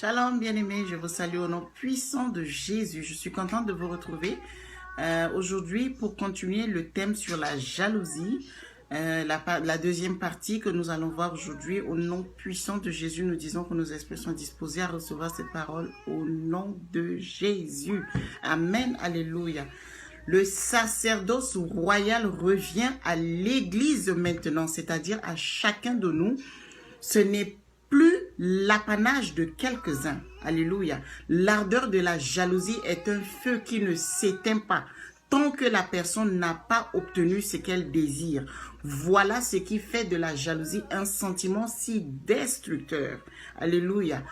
Shalom bien-aimés, je vous salue au nom puissant de Jésus. Je suis contente de vous retrouver aujourd'hui pour continuer le thème sur la jalousie. La deuxième partie que nous allons voir aujourd'hui, au nom puissant de Jésus, nous disons que nos esprits sont disposés à recevoir cette parole au nom de Jésus. Amen, alléluia. Le sacerdoce royal revient à l'Église maintenant, c'est-à-dire à chacun de nous. Ce n'est plus l'apanage de quelques-uns. Alléluia. L'ardeur de la jalousie est un feu qui ne s'éteint pas tant que la personne n'a pas obtenu ce qu'elle désire. Voilà ce qui fait de la jalousie un sentiment si destructeur. Alléluia.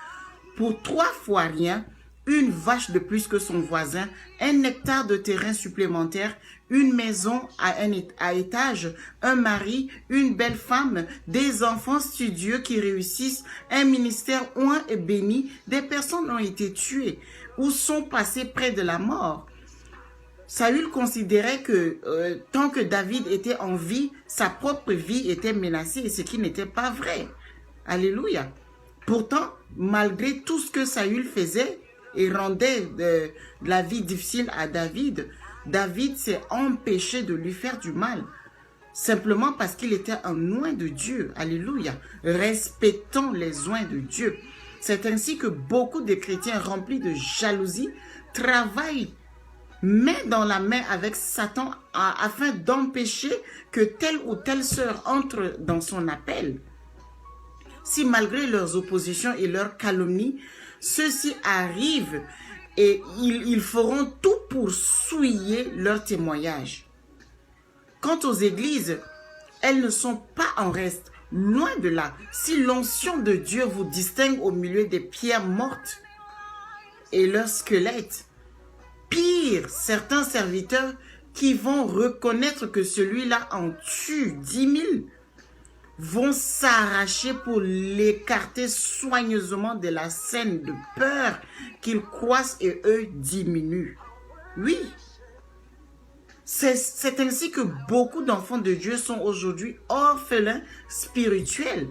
Pour 3 fois rien, une vache de plus que son voisin, un hectare de terrain supplémentaire, une maison à étage, un mari, une belle femme, des enfants studieux qui réussissent, un ministère oint et béni, des personnes ont été tuées ou sont passées près de la mort. Saül considérait que tant que David était en vie, sa propre vie était menacée, ce qui n'était pas vrai. Alléluia. Pourtant, malgré tout ce que Saül faisait et rendait la vie difficile à David, David s'est empêché de lui faire du mal, simplement parce qu'il était un oint de Dieu. Alléluia. Respectons les oints de Dieu. C'est ainsi que beaucoup de chrétiens remplis de jalousie travaillent main dans la main avec Satan afin d'empêcher que telle ou telle sœur entre dans son appel. Si malgré leurs oppositions et leurs calomnies, ceux-ci arrivent et ils feront tout pour souiller leur témoignage. Quant aux églises, elles ne sont pas en reste, loin de là. Si l'onction de Dieu vous distingue au milieu des pierres mortes et leurs squelettes, pire, certains serviteurs qui vont reconnaître que celui-là en tue 10 000 vont s'arracher pour l'écarter soigneusement de la scène de peur qu'ils croissent et eux diminuent. Oui, c'est ainsi que beaucoup d'enfants de Dieu sont aujourd'hui orphelins spirituels,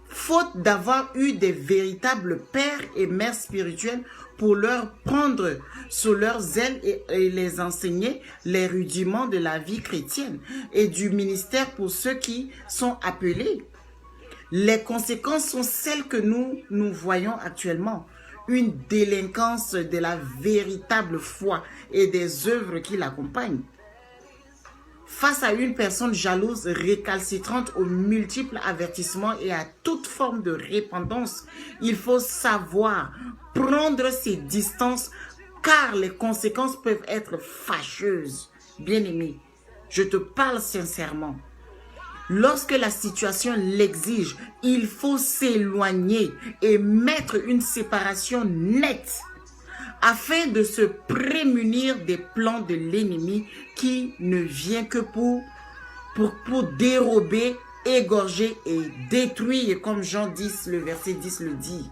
faute d'avoir eu des véritables pères et mères spirituels pour leur prendre sous leurs ailes et les enseigner les rudiments de la vie chrétienne et du ministère pour ceux qui sont appelés. Les conséquences sont celles que nous voyons actuellement. Une délinquance de la véritable foi et des œuvres qui l'accompagnent. Face à une personne jalouse, récalcitrante aux multiples avertissements et à toute forme de répandance, il faut savoir prendre ses distances car les conséquences peuvent être fâcheuses. Bien-aimé, je te parle sincèrement. Lorsque la situation l'exige, il faut s'éloigner et mettre une séparation nette afin de se prémunir des plans de l'ennemi qui ne vient que pour dérober, égorger et détruire, comme Jean 10, le verset 10 le dit.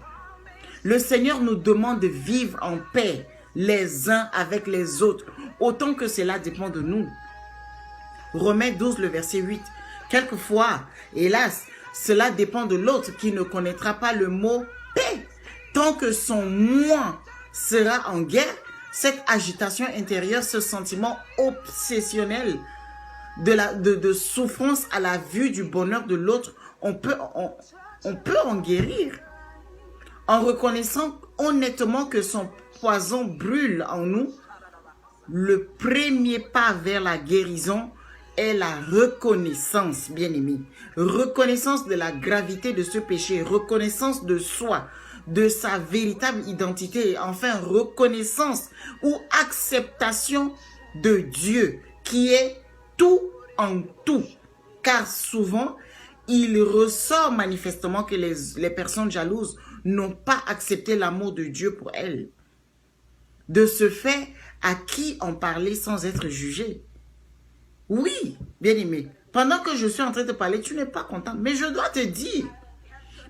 Le Seigneur nous demande de vivre en paix les uns avec les autres, autant que cela dépend de nous. Romains 12, le verset 8. Quelquefois, hélas, cela dépend de l'autre qui ne connaîtra pas le mot paix. Tant que son moi sera en guerre, cette agitation intérieure, ce sentiment obsessionnel de souffrance à la vue du bonheur de l'autre, on peut en guérir. En reconnaissant honnêtement que son poison brûle en nous, le premier pas vers la guérison est la reconnaissance, bien-aimé. Reconnaissance de la gravité de ce péché, reconnaissance de soi, de sa véritable identité et enfin reconnaissance ou acceptation de Dieu qui est tout en tout. Car souvent, il ressort manifestement que les personnes jalouses n'ont pas accepté l'amour de Dieu pour elles. De ce fait, à qui en parler sans être jugé? Oui, bien-aimé, pendant que je suis en train de parler, tu n'es pas content. Mais je dois te dire,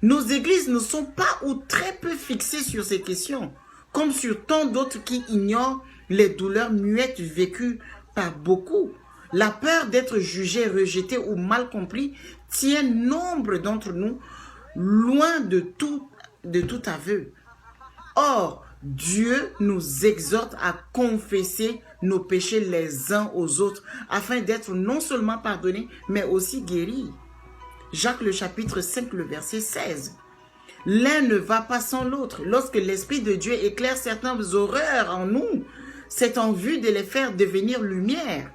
nos églises ne sont pas ou très peu fixées sur ces questions, comme sur tant d'autres qui ignorent les douleurs muettes vécues par beaucoup. La peur d'être jugé, rejeté ou mal compris tient nombre d'entre nous loin de tout aveu. Or, Dieu nous exhorte à confesser nos péchés les uns aux autres afin d'être non seulement pardonnés, mais aussi guéris. Jacques le chapitre 5, le verset 16. L'un ne va pas sans l'autre. Lorsque l'Esprit de Dieu éclaire certaines horreurs en nous, c'est en vue de les faire devenir lumière.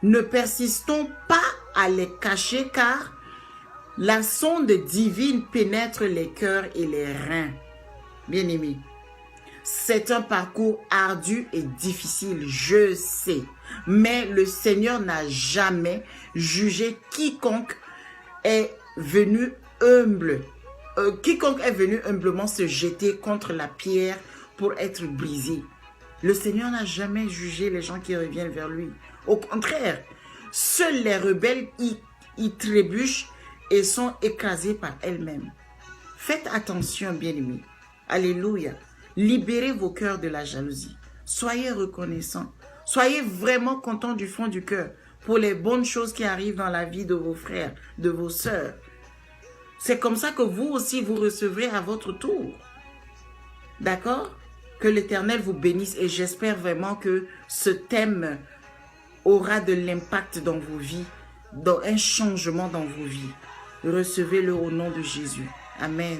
Ne persistons pas à les cacher car la sonde divine pénètre les cœurs et les reins. Bien-aimés, c'est un parcours ardu et difficile, je sais. Mais le Seigneur n'a jamais jugé quiconque est venu humblement se jeter contre la pierre pour être brisé. Le Seigneur n'a jamais jugé les gens qui reviennent vers lui. Au contraire, seuls les rebelles y trébuchent et sont écrasés par elles-mêmes. Faites attention, bien-aimés. Alléluia. Libérez vos cœurs de la jalousie. Soyez reconnaissants. Soyez vraiment contents du fond du cœur pour les bonnes choses qui arrivent dans la vie de vos frères, de vos sœurs. C'est comme ça que vous aussi, vous recevrez à votre tour. D'accord? Que l'Éternel vous bénisse et j'espère vraiment que ce thème aura de l'impact dans vos vies, dans un changement dans vos vies. Recevez-le au nom de Jésus. Amen.